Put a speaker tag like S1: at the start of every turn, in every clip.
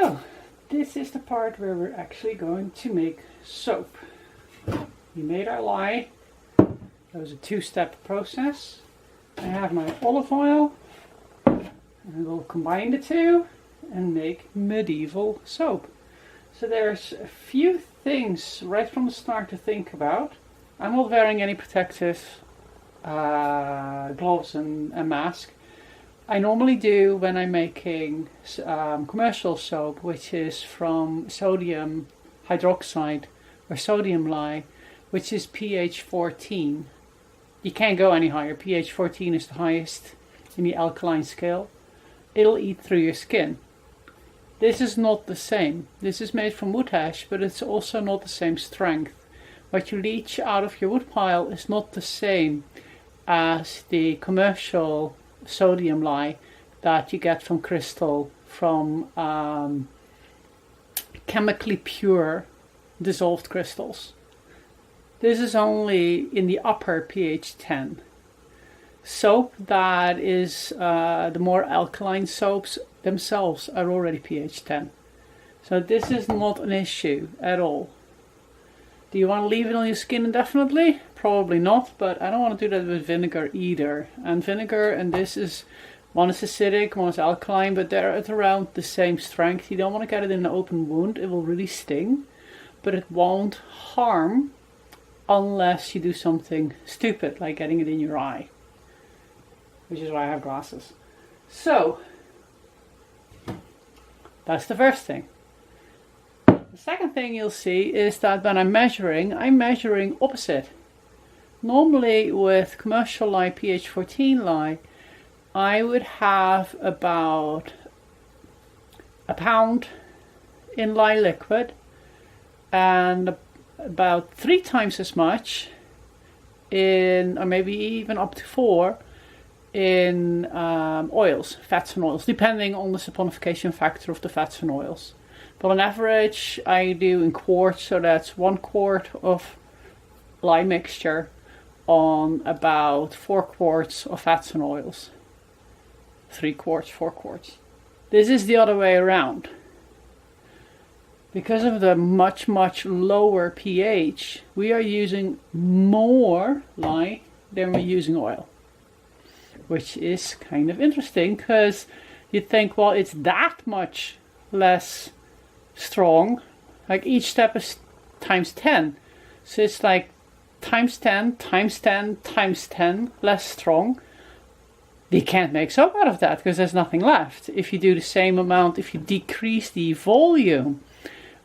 S1: So, this is the part where we're actually going to make soap. We made our lye. That was a two-step process. I have my olive oil, and we'll combine the two and make medieval soap. So there's a few things right from the start to think about. I'm not wearing any protective gloves and a mask. I normally do when I'm making commercial soap, which is from sodium hydroxide or sodium lye, which is pH 14. You can't go any higher. pH 14 is the highest in the alkaline scale. It'll eat through your skin. This is not the same. This is made from woodash, but it's also not the same strength. What you leach out of your wood pile is not the same as the commercial sodium lye that you get from crystal, from chemically pure dissolved crystals. This is only in the upper pH 10. Soap that is the more alkaline soaps themselves are already pH 10. So this is not an issue at all. Do you want to leave it on your skin indefinitely? Probably not, but I don't want to do that with vinegar either. And vinegar, and this is, one is acidic, one is alkaline, but they're at around the same strength. You don't want to get it in an open wound. It will really sting, but it won't harm unless you do something stupid, like getting it in your eye, which is why I have glasses. So, that's the first thing. The second thing you'll see is that when I'm measuring opposite. Normally with commercial lye, pH 14 lye, I would have about a pound in lye liquid and about 3 times as much in, or maybe even up to 4 in oils, fats and oils, depending on the saponification factor of the fats and oils. But on average, I do in quarts, so that's 1 quart of lye mixture on about 4 quarts of fats and oils. 3 quarts, 4 quarts. This is the other way around. Because of the much lower pH, we are using more lye than we're using oil. Which is kind of interesting, because you'd think, well, it's that much less strong. Like each step is times 10. So it's like times 10, times 10, times 10 less strong. You can't make soap out of that because there's nothing left. If you do the same amount, if you decrease the volume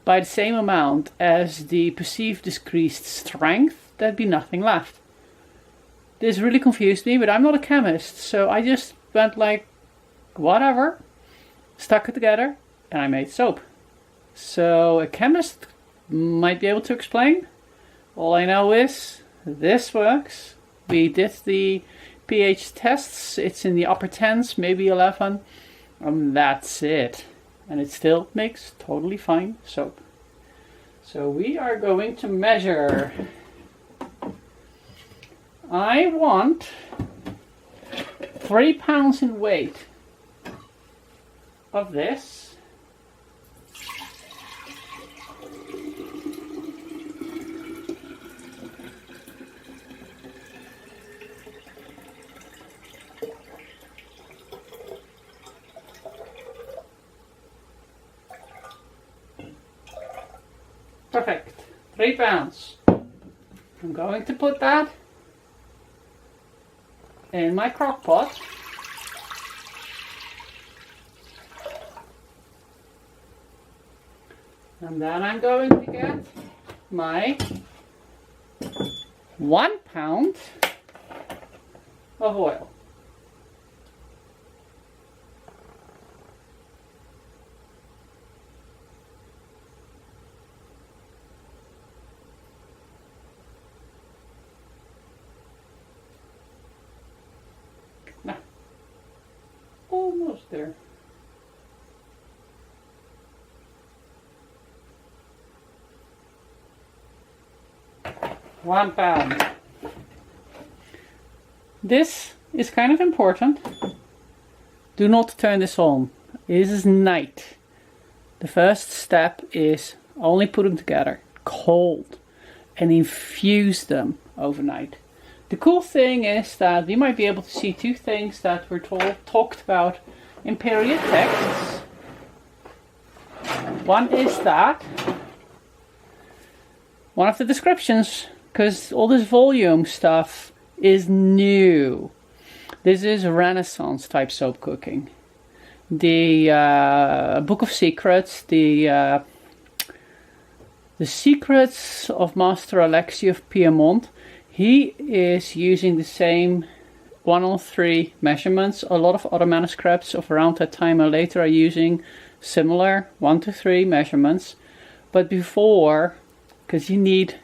S1: by the same amount as the perceived decreased strength, there'd be nothing left. This really confused me, but I'm not a chemist, so I just went like, whatever, stuck it together, and I made soap. So a chemist might be able to explain. All I know is this works. We did the pH tests. It's in the upper 10s, maybe 11. That's it. And it still makes totally fine soap. So we are going to measure. I want 3 pounds in weight of this. Perfect. 3 pounds. I'm going to put that in my crock pot. And then I'm going to get my 1 pound of oil. Almost there. £1. This is kind of important. Do not turn this on. This is night. The first step is only put them together cold and infuse them overnight. The cool thing is that you might be able to see two things that were talked about in period texts. One is that one of the descriptions, because all this volume stuff is new. This is Renaissance type soap cooking. The Book of Secrets, the Secrets of Master Alexi of Piedmont, he is using the same 1:3 measurements. A lot of other manuscripts of around that time or later are using similar 1:3 measurements. But before, because you need,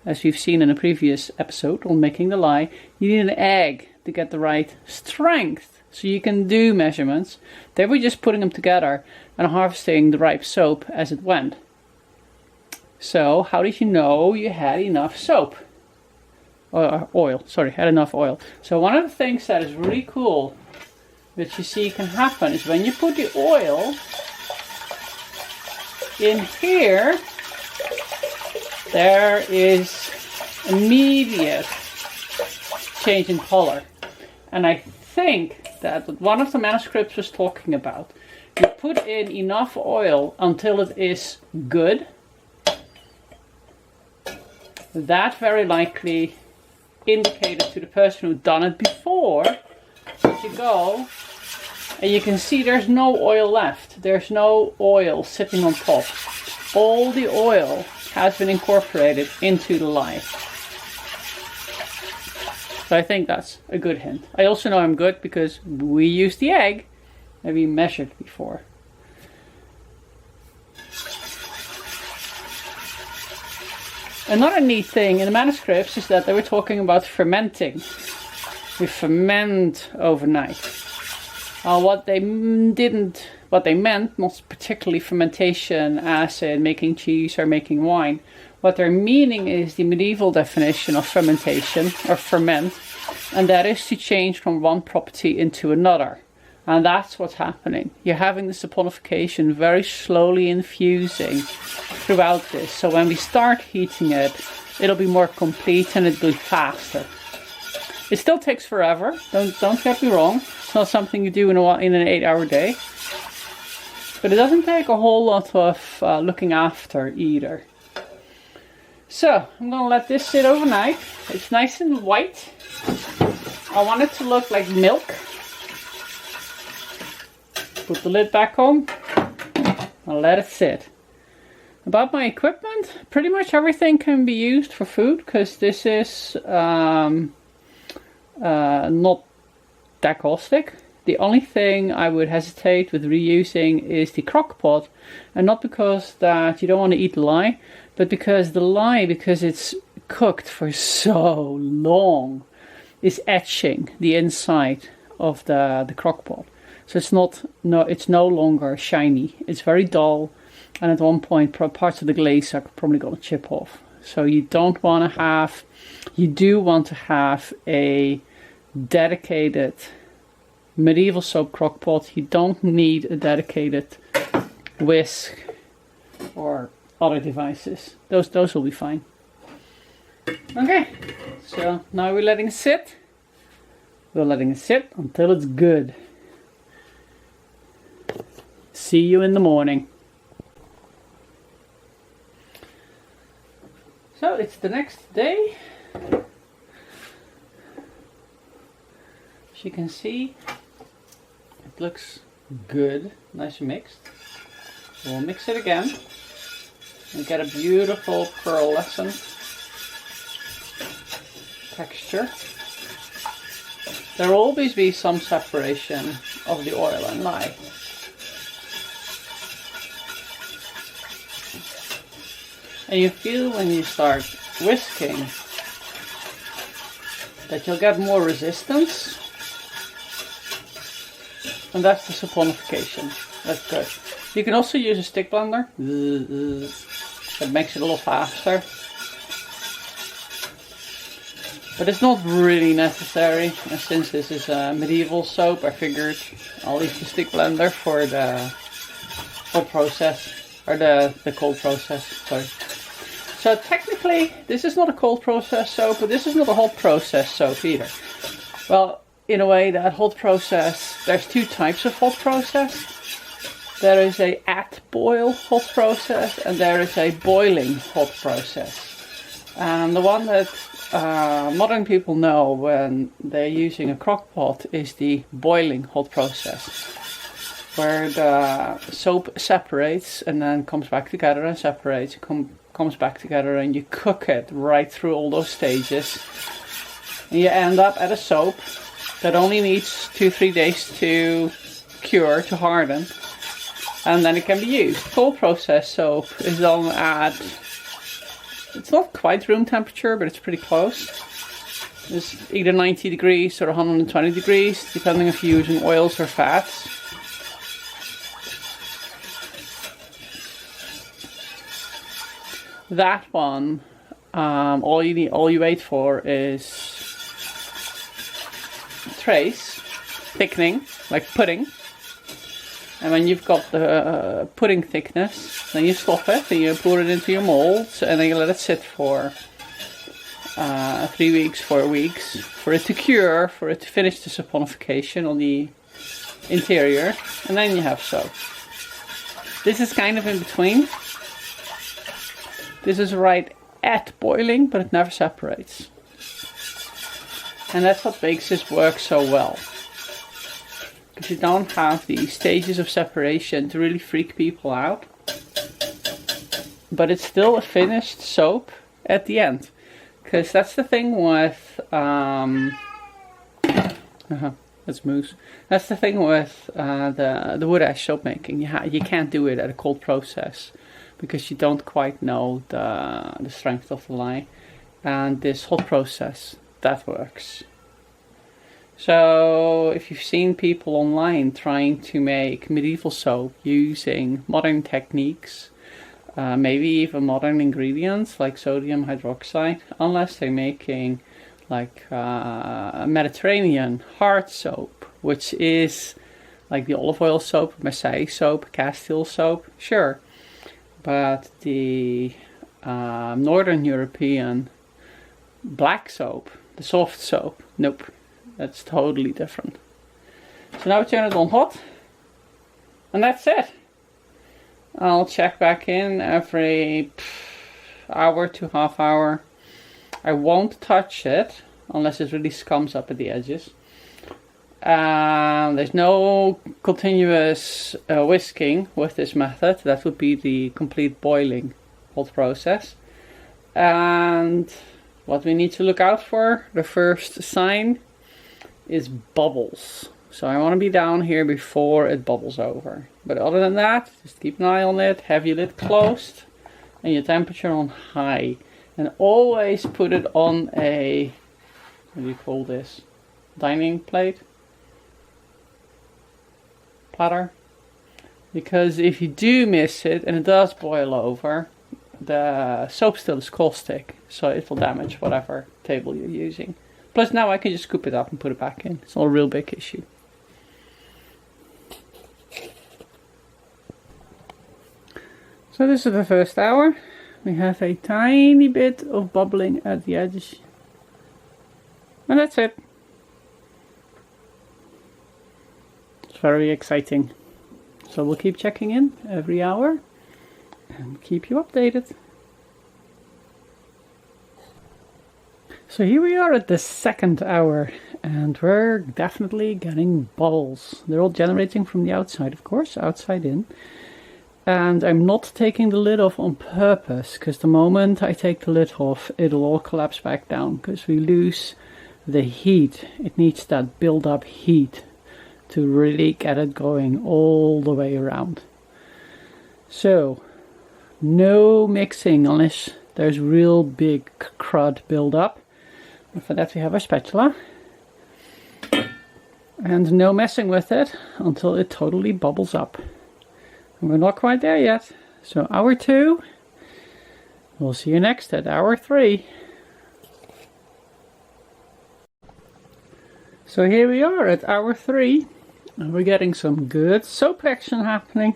S1: as we've seen in a previous episode on making the lye, you need an egg to get the right strength so you can do measurements. They were just putting them together and harvesting the ripe soap as it went. So how did you know you had enough soap? Oil, sorry, had enough oil. So one of the things that is really cool that you see can happen is when you put the oil in here, there is immediate change in color. And I think that what one of the manuscripts was talking about, you put in enough oil until it is good. That very likely indicated to the person who'd done it before that you go and you can see there's no oil left. There's no oil sitting on top. All the oil has been incorporated into the lye. So I think that's a good hint. I also know I'm good because we used the egg that we measured before. Another neat thing in the manuscripts is that they were talking about fermenting. We ferment overnight. What they meant, not particularly fermentation as in making cheese or making wine. What they're meaning is the medieval definition of fermentation or ferment, and that is to change from one property into another. And that's what's happening. You're having the saponification very slowly infusing throughout this. So when we start heating it, it'll be more complete and it'll be faster. It still takes forever. Don't get me wrong. It's not something you do in an 8-hour day. But it doesn't take a whole lot of looking after either. So I'm going to let this sit overnight. It's nice and white. I want it to look like milk. Put the lid back on and let it sit. About my equipment, pretty much everything can be used for food because this is not that caustic. The only thing I would hesitate with reusing is the crock pot, and not because that you don't want to eat the lye, but because the lye, because it's cooked for so long, is etching the inside of the crock pot. So it's no longer shiny. It's very dull, and at one point parts of the glaze are probably going to chip off. So you do want to have a dedicated medieval soap crock pot. You don't need a dedicated whisk or other devices. Those will be fine. Okay, so now we're letting it sit. We're letting it sit until it's good. See you in the morning. So it's the next day. As you can see, it looks good, nice and mixed. We'll mix it again and get a beautiful pearlescent texture. There will always be some separation of the oil and lye. And you feel when you start whisking that you'll get more resistance. And that's the saponification. That's good. You can also use a stick blender. That makes it a little faster. But it's not really necessary. And since this is a medieval soap, I figured I'll use the stick blender for hot process, or the cold process, sorry. So technically, this is not a cold process soap, but this is not a hot process soap either. Well, in a way, that hot process, there's two types of hot process. There is a at boil hot process, and there is a boiling hot process. And the one that modern people know when they're using a crock pot is the boiling hot process, where the soap separates and then comes back together and separates, comes back together, and you cook it right through all those stages. And you end up at a soap that only needs 2-3 days to cure, to harden, and then it can be used. Cold process soap is done at, it's not quite room temperature, but it's pretty close. It's either 90 degrees or 120 degrees, depending if you're using oils or fats. That one, all you wait for is trace thickening, like pudding. And when you've got the pudding thickness, then you stop it and you pour it into your molds, and then you let it sit for 3 weeks, 4 weeks, for it to cure, for it to finish the saponification on the interior, and then you have soap. This is kind of in between. This is right at boiling, but it never separates. And that's what makes this work so well. Because you don't have the stages of separation to really freak people out. But it's still a finished soap at the end. Because that's the thing with... that's mousse. That's the thing with the woodash soap making. You can't do it at a cold process, because you don't quite know the strength of the lye. And this hot process, that works. So if you've seen people online trying to make medieval soap using modern techniques, maybe even modern ingredients like sodium hydroxide, unless they're making like a Mediterranean hard soap, which is like the olive oil soap, Marseille soap, Castile soap, sure. But the Northern European black soap, the soft soap, nope, that's totally different. So now we turn it on hot, and that's it. I'll check back in every hour to half hour. I won't touch it unless it really scums up at the edges. There's no continuous whisking with this method. That would be the complete boiling hot process. And what we need to look out for, the first sign, is bubbles. So I want to be down here before it bubbles over. But other than that, just keep an eye on it, have your lid closed and your temperature on high. And always put it on a, what do you call this, dining plate? Platter. Because if you do miss it and it does boil over, the soap still is caustic, so it will damage whatever table you're using. Plus now I can just scoop it up and put it back in. It's not a real big issue. So this is the first hour. We have a tiny bit of bubbling at the edges. And that's it. It's very exciting. So we'll keep checking in every hour and keep you updated. So here we are at the second hour, and we're definitely getting bubbles. They're all generating from the outside, of course, outside in. And I'm not taking the lid off on purpose, because the moment I take the lid off, it'll all collapse back down, because we lose the heat. It needs that build-up heat to really get it going all the way around. So, no mixing unless there's real big crud build-up. And for that we have our spatula. And no messing with it until it totally bubbles up. And we're not quite there yet. So hour 2. We'll see you next at hour 3. So here we are at hour 3. And we're getting some good soap action happening.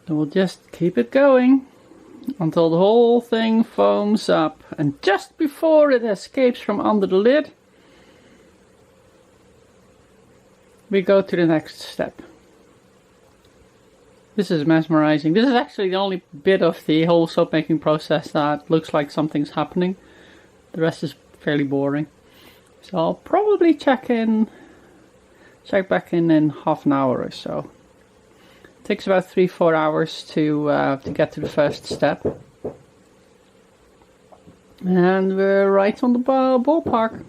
S1: Then we'll just keep it going until the whole thing foams up. And just before it escapes from under the lid, we go to the next step. This is mesmerizing. This is actually the only bit of the whole soap making process that looks like something's happening. The rest is fairly boring. So I'll probably check back in half an hour or so. It takes about 3-4 hours to get to the first step. And we're right on the ballpark.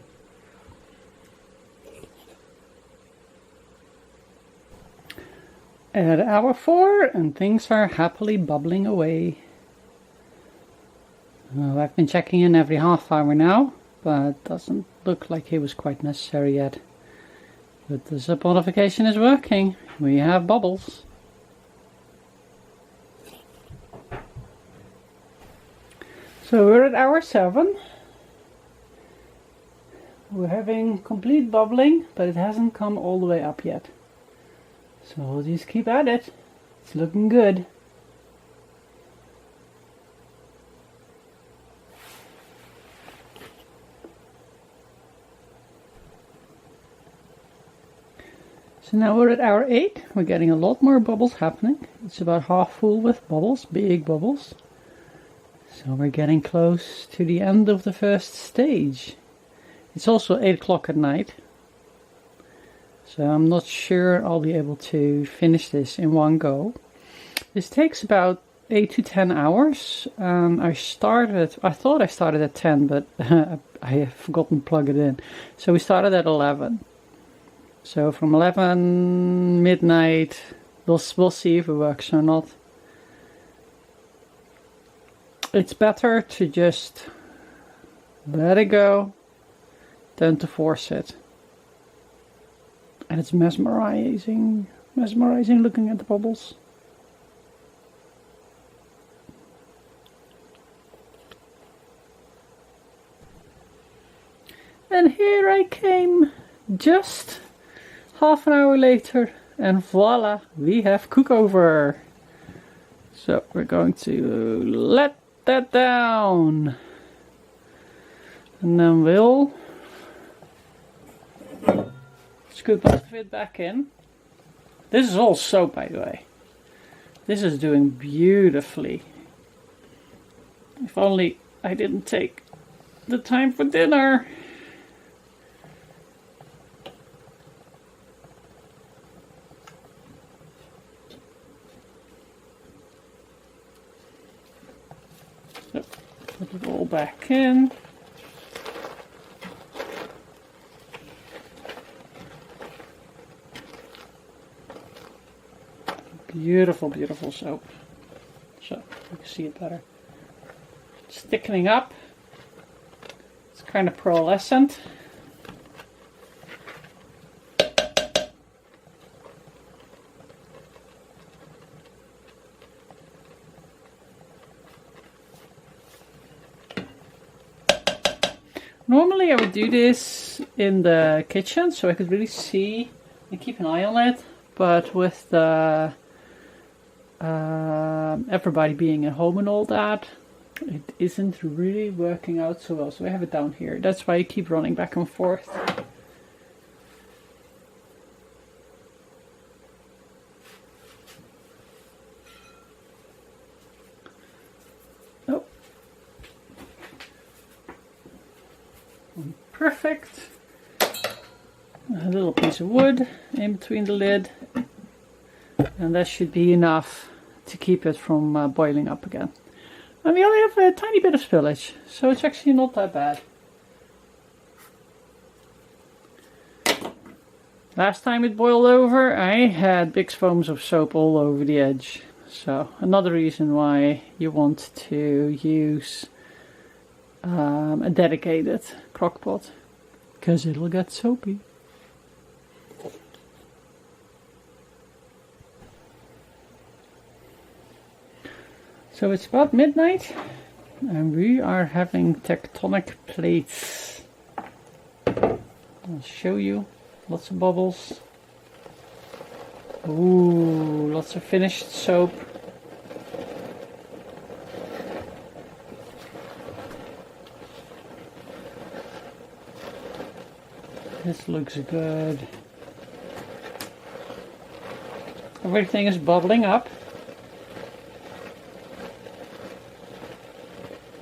S1: At hour 4 and things are happily bubbling away. Well, I've been checking in every half hour now, but it doesn't look like it was quite necessary yet. But the saponification is working. We have bubbles. So we're at hour 7. We're having complete bubbling, but it hasn't come all the way up yet. So we'll just keep at it. It's looking good. So now we're at hour 8. We're getting a lot more bubbles happening. It's about half full with bubbles, big bubbles. So we're getting close to the end of the first stage. It's also 8 o'clock at night. So I'm not sure I'll be able to finish this in one go. This takes about 8 to 10 hours. I thought I started at 10, but I have forgotten to plug it in. So we started at 11. So from 11 midnight, we'll see if it works or not. It's better to just let it go than to force it. And it's mesmerizing looking at the bubbles. And here I came, just half an hour later, and voila, we have cookover. So we're going to let that down. And then we'll scoop most of it back in. This is all soap, by the way. This is doing beautifully. If only I didn't take the time for dinner. So, put it all back in. Beautiful, beautiful soap. So you can see it better. It's thickening up. It's kind of pearlescent. Normally I would do this in the kitchen so I could really see and keep an eye on it, but with the everybody being at home and all that, it isn't really working out so well. So I have it down here. That's why I keep running back and forth. Oh, perfect. A little piece of wood in between the lid, and that should be enough to keep it from boiling up again. And we only have a tiny bit of spillage, so it's actually not that bad. Last time it boiled over, I had big foams of soap all over the edge. So another reason why you want to use a dedicated crock pot, because it'll get soapy. So it's about midnight and we are having tectonic plates. I'll show you. Lots of bubbles. Ooh, lots of finished soap. This looks good. Everything is bubbling up.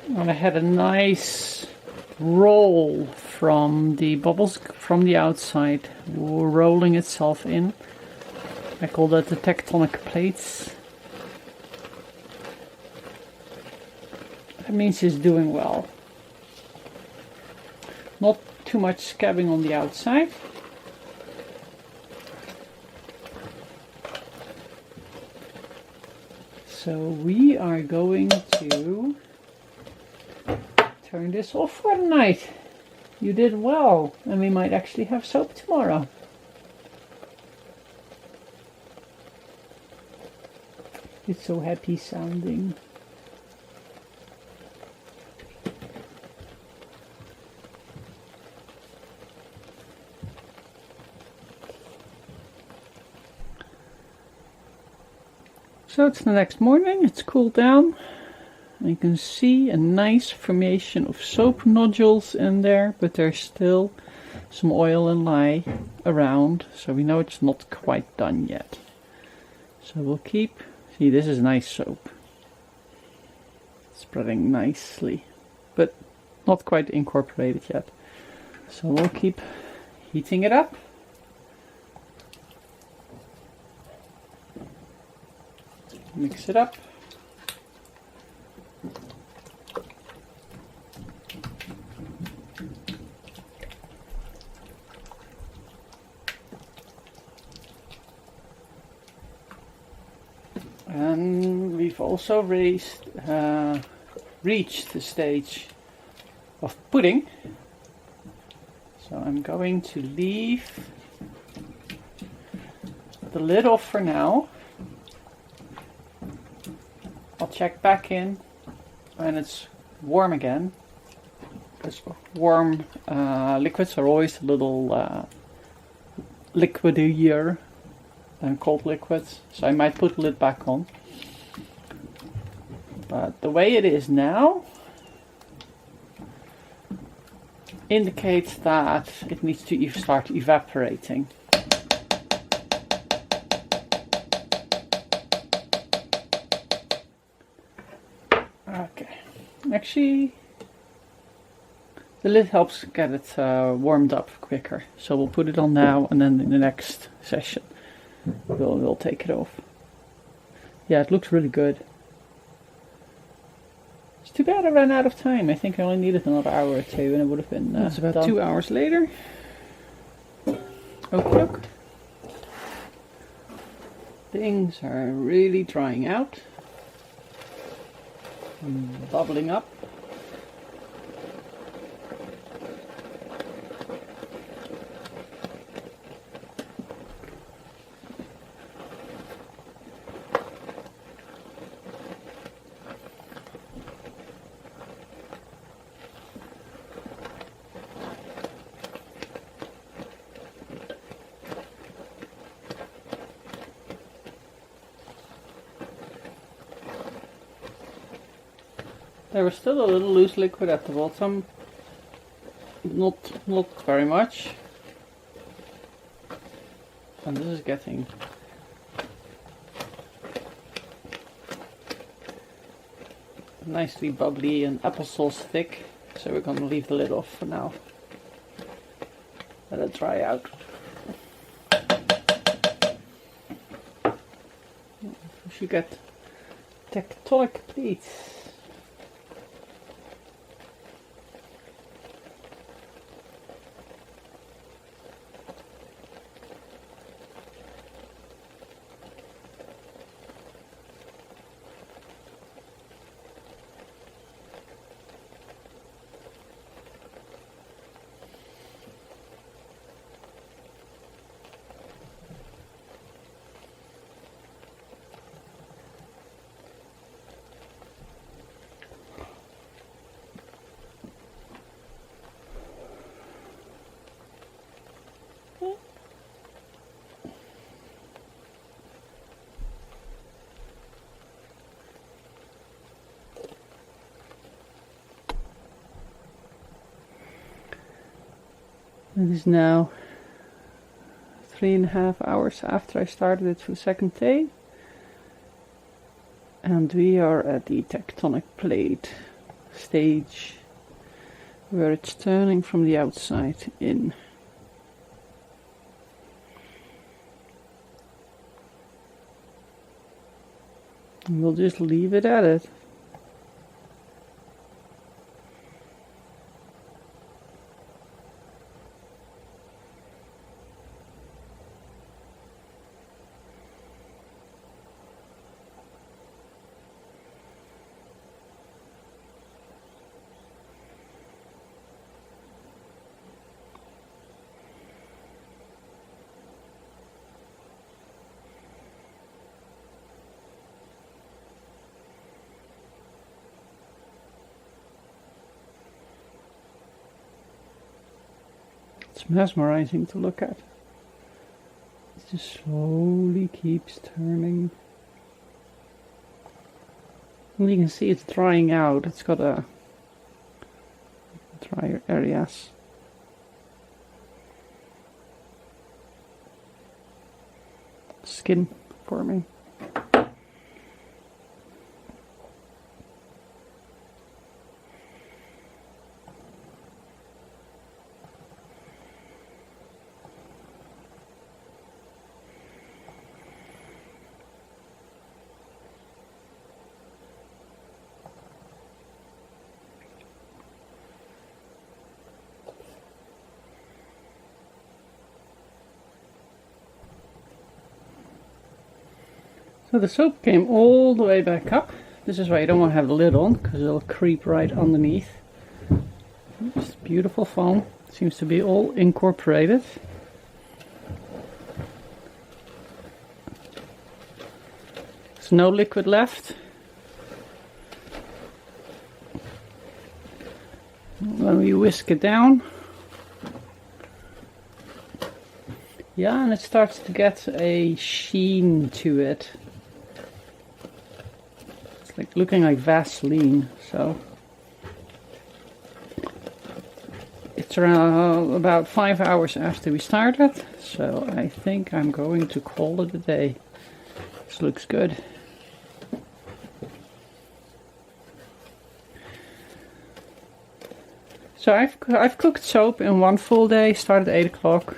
S1: And I had a nice roll from the bubbles from the outside, rolling itself in. I call that the tectonic plates. That means it's doing well. Not too much scabbing on the outside. So we are going to turn this off for the night. You did well, and we might actually have soap tomorrow. It's so happy sounding. So it's the next morning, it's cooled down. You can see a nice formation of soap nodules in there, but there's still some oil and lye around, so we know it's not quite done yet. So we'll keep, see, this is nice soap. Spreading nicely, but not quite incorporated yet. So we'll keep heating it up. Mix it up. And we've also reached the stage of pudding. So I'm going to leave the lid off for now. I'll check back in when it's warm again, because warm liquids are always a little liquidier than cold liquids, so I might put the lid back on. But the way it is now indicates that it needs to start evaporating. Okay, actually the lid helps get it warmed up quicker, so we'll put it on now, and then in the next session we'll take it off. Yeah, it looks really good. It's too bad I ran out of time. I think I only needed another hour or two and it would have been it's about done. 2 hours later. Okay. Things are really drying out. Bubbling up. There was still a little loose liquid at the bottom, not very much, and this is getting nicely bubbly and applesauce thick, so we're going to leave the lid off for now. Let it dry out. We should get tectonic plates. It is now 3.5 hours after I started it for the second day. And we are at the tectonic plate stage where it's turning from the outside in. And we'll just leave it at it. It's mesmerizing to look at. It just slowly keeps turning. And you can see it's drying out. It's got a drier areas. Skin forming. So the soap came all the way back up. This is why you don't want to have the lid on, because it'll creep right underneath. It's beautiful foam. Seems to be all incorporated. There's no liquid left. When we whisk it down, yeah, and it starts to get a sheen to it. Like looking like Vaseline, so it's around about 5 hours after we started, so I think I'm going to call it a day. This looks good. So I've cooked soap in one full day. Started at 8 o'clock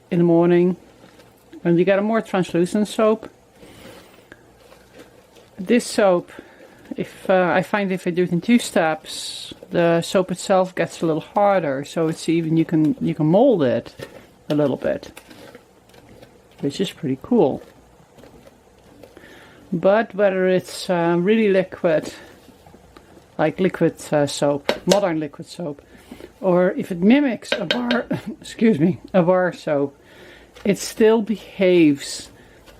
S1: in the morning, and you get a more translucent soap. This soap, if I find if I do it in 2 steps, the soap itself gets a little harder, so it's even you can mold it a little bit, which is pretty cool. But whether it's really liquid, like liquid soap, modern liquid soap, or if it mimics a bar, excuse me, a bar soap, it still behaves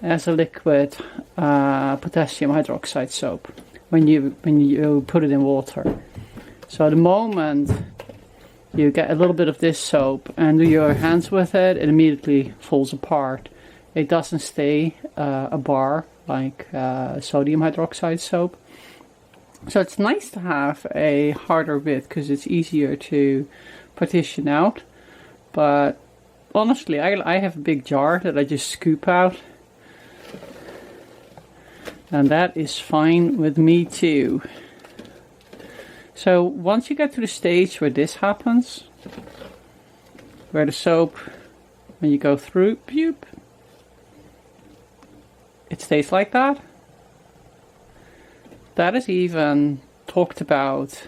S1: as a liquid potassium hydroxide soap when you put it in water. So the moment you get a little bit of this soap and do your hands with it, it immediately falls apart. It doesn't stay a bar like sodium hydroxide soap. So it's nice to have a harder bit because it's easier to partition out. But honestly, I have a big jar that I just scoop out. And that is fine with me too. So once you get to the stage where this happens, where the soap, when you go through, boop, it stays like that. That is even talked about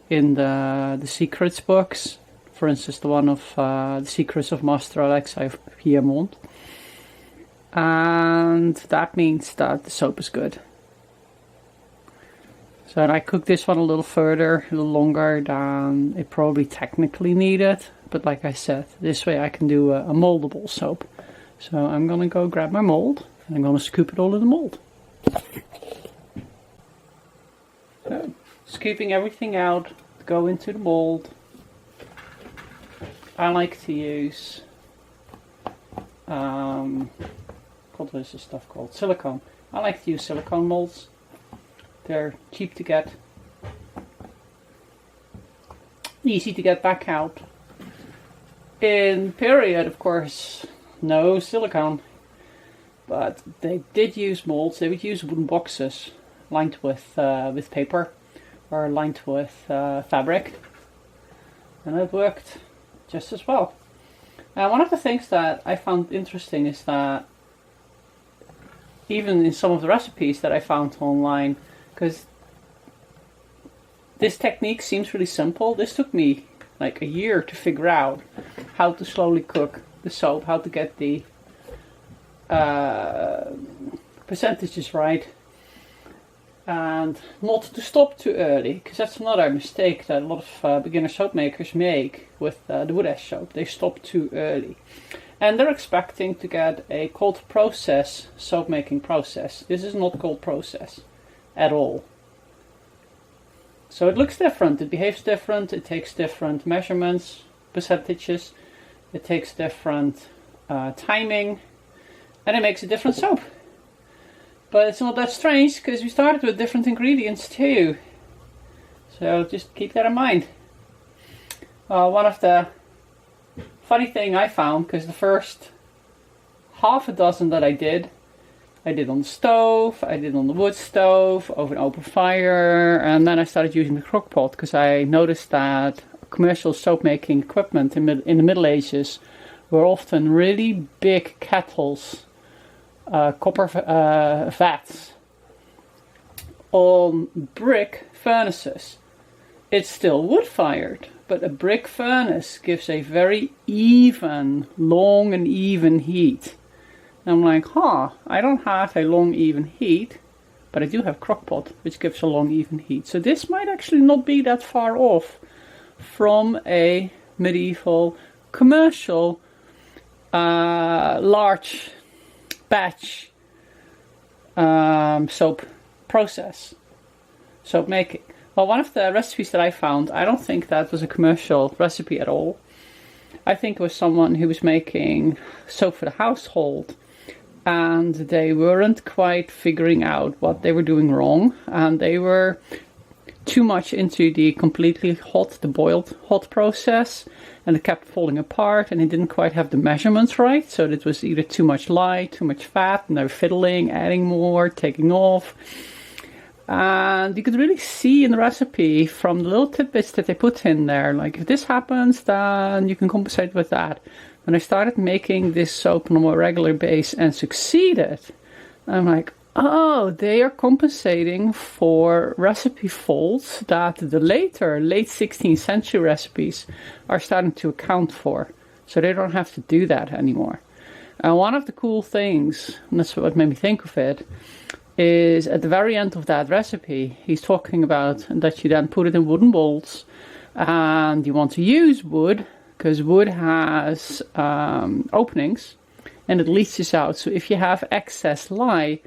S1: in the secrets books. For instance, the one of the Secrets of Master Alexei Piemont. And that means that the soap is good. So I cooked this one a little further, a little longer than it probably technically needed. But like I said, this way I can do a moldable soap. So I'm going to go grab my mold and I'm going to scoop it all in the mold. So, scooping everything out, go into the mold. I like to use what is this stuff called? Silicone. I like to use silicone molds. They're cheap to get. easy to get back out. In period, of course, no silicone, but they did use molds. They would use wooden boxes lined with paper or lined with fabric, and it worked just as well. And one of the things that I found interesting is that even in some of the recipes that I found online, because this technique seems really simple, this took me like a year to figure out how to slowly cook the soap, how to get the percentages right, and not to stop too early, because that's another mistake that a lot of beginner soap makers make with the woodash soap. They stop too early, and they're expecting to get a cold process soap making process. This is not cold process at all. So it looks different, it behaves different, it takes different measurements, percentages, it takes different timing, and it makes a different soap. But it's not that strange, because we started with different ingredients too. So just keep that in mind. One of the funny thing I found, because the first half a dozen that I did on the stove, I did on the wood stove, over an open fire, and then I started using the crock pot, because I noticed that commercial soap making equipment in the Middle Ages were often really big kettles, copper vats, on brick furnaces. It's still wood fired, but a brick furnace gives a very even, long and even heat. I'm like, I don't have a long even heat, but I do have crockpot, which gives a long even heat. So this might actually not be that far off from a medieval commercial large batch soap process, soap making. Well, one of the recipes that I found, I don't think that was a commercial recipe at all. I think it was someone who was making soap for the household, and they weren't quite figuring out what they were doing wrong, and they were too much into the completely hot, the boiled hot process, and it kept falling apart, and they didn't quite have the measurements right, so it was either too much lye, too much fat, and they were fiddling, adding more, taking off. And you could really see in the recipe from the little tidbits that they put in there, like if this happens, then you can compensate with that. When I started making this soap on a more regular base and succeeded, I'm like, oh, they are compensating for recipe faults that the late 16th century recipes are starting to account for. So they don't have to do that anymore. And one of the cool things, and that's what made me think of it, is at the very end of that recipe, he's talking about that you then put it in wooden bowls, and you want to use wood, because wood has openings, and it leaches out. So if you have excess lye,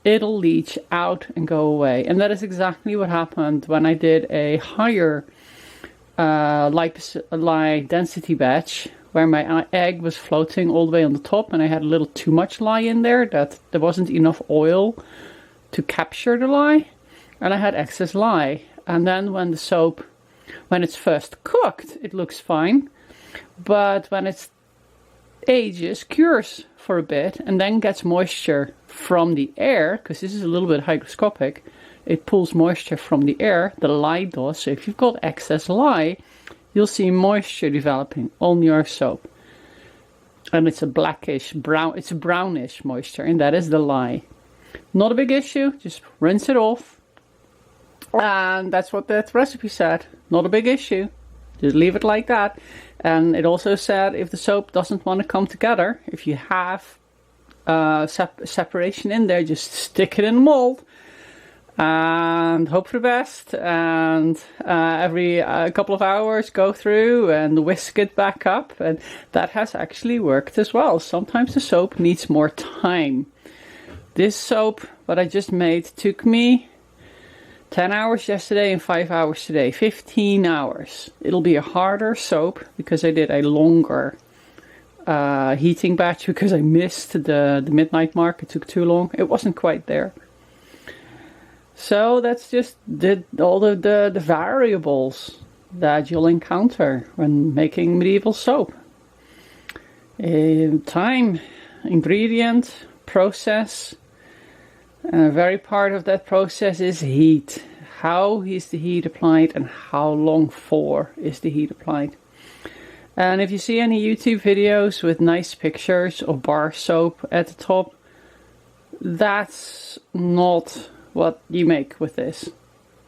S1: it'll leach out and go away. And that is exactly what happened when I did a higher lye density batch, where my egg was floating all the way on the top, and I had a little too much lye in there, that there wasn't enough oil to capture the lye, and I had excess lye. And then when the soap, when it's first cooked, it looks fine, but when it ages, cures for a bit, and then gets moisture from the air, because this is a little bit hygroscopic, it pulls moisture from the air, the lye does. So if you've got excess lye, you'll see moisture developing on your soap, and it's a brownish moisture, and that is the lye. Not a big issue, just rinse it off, and that's what that recipe said. Not a big issue, just leave it like that. And it also said if the soap doesn't want to come together, if you have separation in there, just stick it in the mold and hope for the best, and every couple of hours go through and whisk it back up, and that has actually worked as well. Sometimes the soap needs more time. This soap, what I just made, took me 10 hours yesterday and 5 hours today, 15 hours. It'll be a harder soap because I did a longer heating batch, because I missed the midnight mark. It took too long. It wasn't quite there. So that's just all the variables that you'll encounter when making medieval soap. Time, ingredient, process, and a very part of that process is heat. How is the heat applied and how long for is the heat applied? And if you see any YouTube videos with nice pictures of bar soap at the top, that's not what you make with this.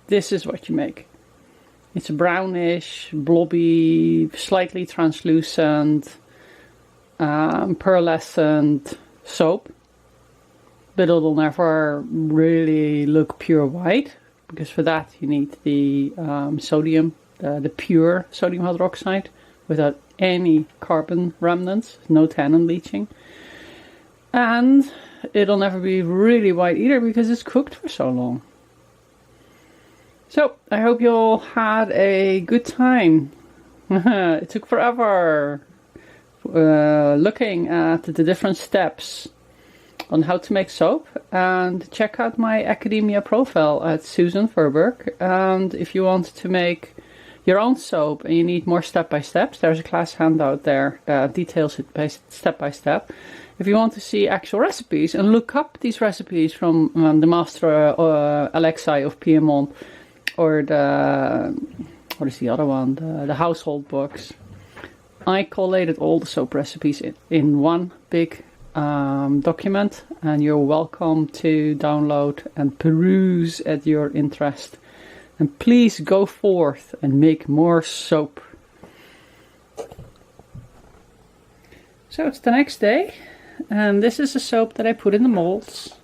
S1: This is what you make. It's a brownish, blobby, slightly translucent, pearlescent soap. But it'll never really look pure white, because for that you need the sodium, the pure sodium hydroxide, without any carbon remnants, no tannin leaching. And it'll never be really white either, because it's cooked for so long. So, I hope you all had a good time. It took forever looking at the different steps on how to make soap, and check out my academia profile at Susan Furberg. And if you want to make your own soap and you need more step-by-steps, there's a class handout there that details it step-by-step. If you want to see actual recipes and look up these recipes from the Master Alexei of Piedmont, or what is the other one, the household books, I collated all the soap recipes in one big document, and you're welcome to download and peruse at your interest. And please go forth and make more soap. So it's the next day, and this is the soap that I put in the molds.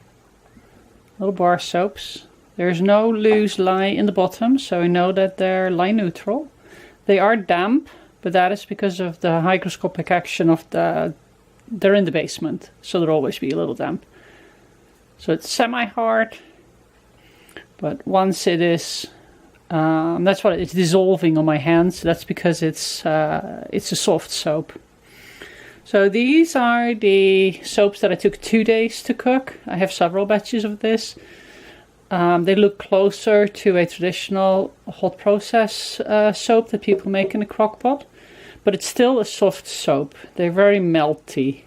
S1: Little bar soaps. There's no loose lye in the bottom, so I know that they're lye neutral. They are damp, but that is because of the hygroscopic action of they're in the basement, so they'll always be a little damp. So it's semi-hard, but once it is, that's what it's dissolving on my hands. That's because it's a soft soap. So these are the soaps that I took 2 days to cook. I have several batches of this. They look closer to a traditional hot process soap that people make in a crock pot, but it's still a soft soap. They're very melty.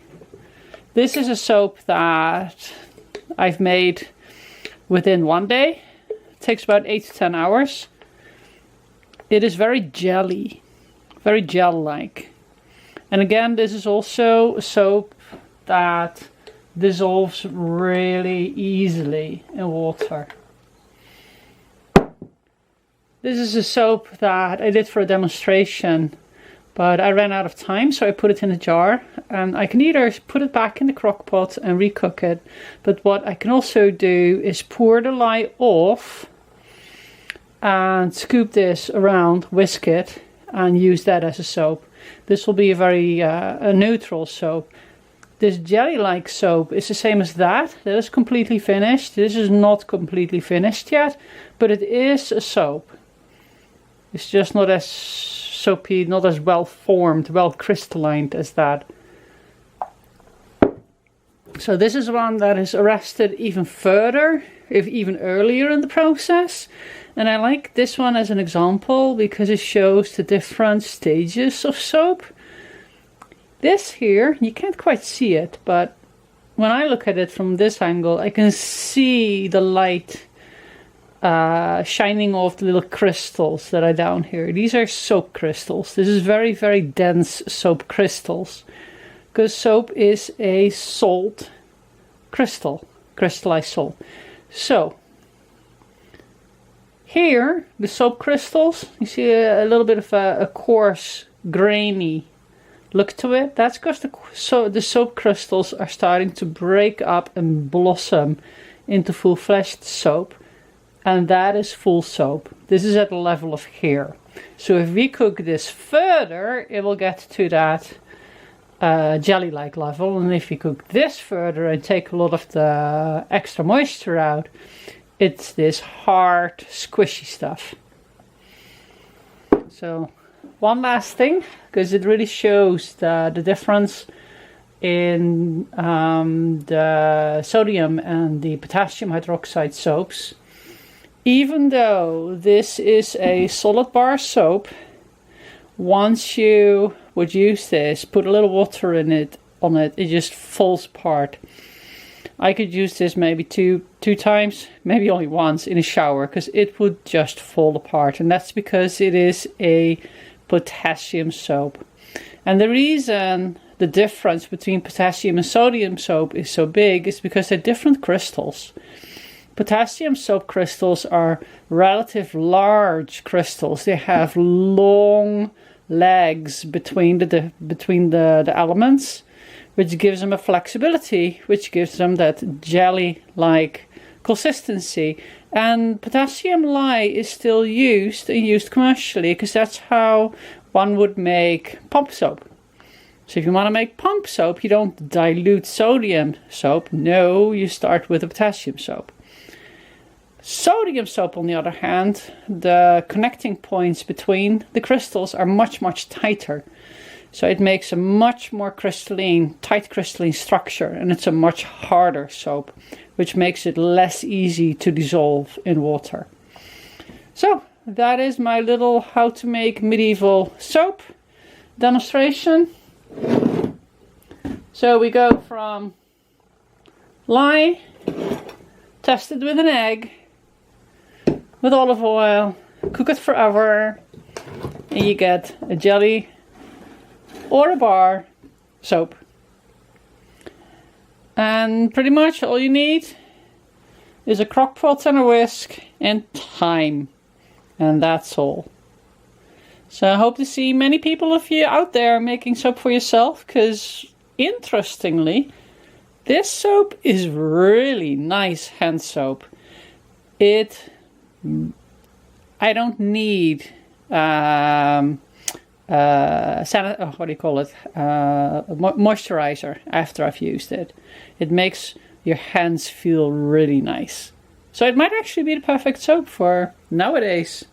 S1: This is a soap that I've made within 1 day. It takes about 8 to 10 hours. It is very jelly, very gel-like. And again, this is also a soap that dissolves really easily in water. This is a soap that I did for a demonstration, but I ran out of time, so I put it in a jar. And I can either put it back in the crock pot and recook it, but what I can also do is pour the lye off and scoop this around, whisk it, and use that as a soap. This will be a very a neutral soap. This jelly-like soap is the same as that. That is completely finished. This is not completely finished yet, but it is a soap. It's just not as soapy, not as well formed, well crystalline as that. So this is one that is arrested even further, if even earlier in the process. And I like this one as an example because it shows the different stages of soap. This here, you can't quite see it, but when I look at it from this angle, I can see the light shining off the little crystals that are down here. These are soap crystals. This is very, very dense soap crystals, because soap is a salt crystal, crystallized salt. So here, the soap crystals, you see a little bit of a coarse, grainy look to it. That's because the soap crystals are starting to break up and blossom into full-fleshed soap. And that is full soap. This is at the level of here. So if we cook this further, it will get to that jelly-like level. And if we cook this further and take a lot of the extra moisture out, it's this hard, squishy stuff. So one last thing, because it really shows the difference in the sodium and the potassium hydroxide soaps. even though this is a solid bar soap, once you would use this, put a little water in it, it just falls apart. I could use this maybe two times, maybe only once in a shower, because it would just fall apart. And that's because it is a potassium soap. And the reason the difference between potassium and sodium soap is so big is because they're different crystals. Potassium soap crystals are relative large crystals. They have long legs between the elements, which gives them a flexibility, which gives them that jelly-like consistency. And potassium lye is still used and used commercially, because that's how one would make pump soap. So if you want to make pump soap, you don't dilute sodium soap. No, you start with a potassium soap. Sodium soap, on the other hand, the connecting points between the crystals are much, much tighter. So it makes a much more tight crystalline structure, and it's a much harder soap, which makes it less easy to dissolve in water. So that is my little how to make medieval soap demonstration. So we go from lye, tested with an egg, with olive oil, cook it forever, and you get a jelly or a bar soap. And pretty much all you need is a crock pot and a whisk and time. And that's all. So I hope to see many people of you out there making soap for yourself, because interestingly, this soap is really nice hand soap. I don't need moisturizer after I've used it. It makes your hands feel really nice. So it might actually be the perfect soap for nowadays.